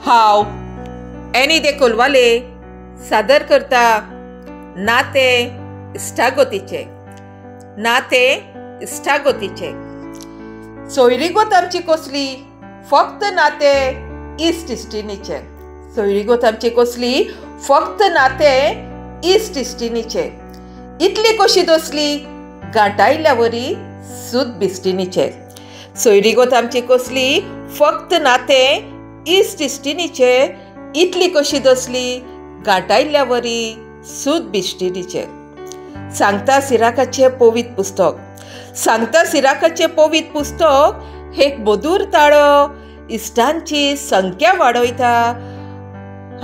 हांव एनी दे कोलवाले सादर करता नाते इश्टागतीचे सोयरीगोत आमची कसली फक्त नाते इश्ट इश्टिणीचे सोयरीगोत आमची कसली फक्त नाते इश्ट इश्टिणीचे इतली कशी दसली गांठायल्या वरी सूद बिश्टिणीचे सोयरीगोत आमची कसली फक्त नाते इश्ट इश्टिणीचे इतली कशी दसली गांठायल्या वरी सूद बिश्टिणीचे सांगता सिराकाचे पवित्र पुस्तक एक मधुर ताळो इश्टांची संख्या वाडयता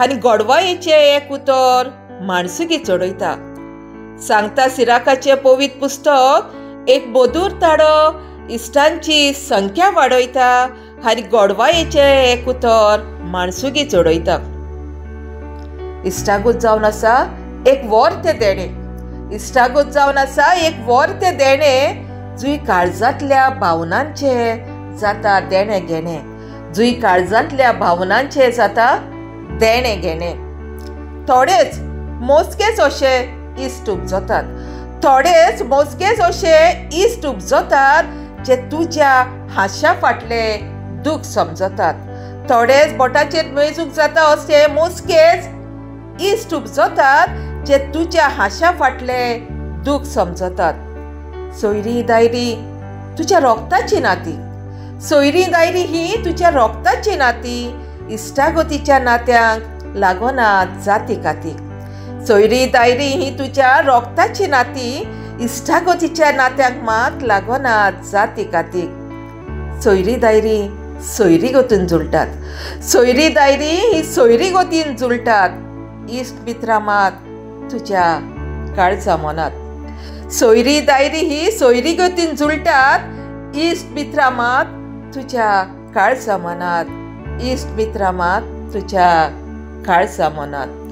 आनी गोडवायेचे एक उतर माणसुकी चडयता सांगता सिराकाचे पवित्र पुस्तक एक मधुर ताळो इश्टांची संख्या वाडयता आनी गोडवायेचे एक उतर माणसुकी चडयता इश्टागत जावन आसा एक वर ते देणे जुई काळजांतल्या भावनांचे जाता देणे घेणे थोडेच मोजकेच अशे इश्ट उपजतात जे तुज्या हास्या फाटले दूख समजतात थोडेच बोटाचेर मेजूक जाता अशे मोजकेच इश्ट उपजतात जे तुज्या हास्या फाटले दूख समजतात सोयरी दायरी तुज्या रोगताची नाती इश्टागतीच्या नात्यांक लागोनात जाती कातीक सोयरी दायरी ही तुज्या रोगताची नाती इश्टागतीच्या नात्यांक मात लागोनात जाती कातीक सोयरी दायरी सोयरीगतीन जुळटात इश्ट मित्रा मात तुज्या काळजा मनात सोयरी दायरी ही सोयरीगतीन जुळटात इश्ट मित्रा मात तुज्या काळजा मनात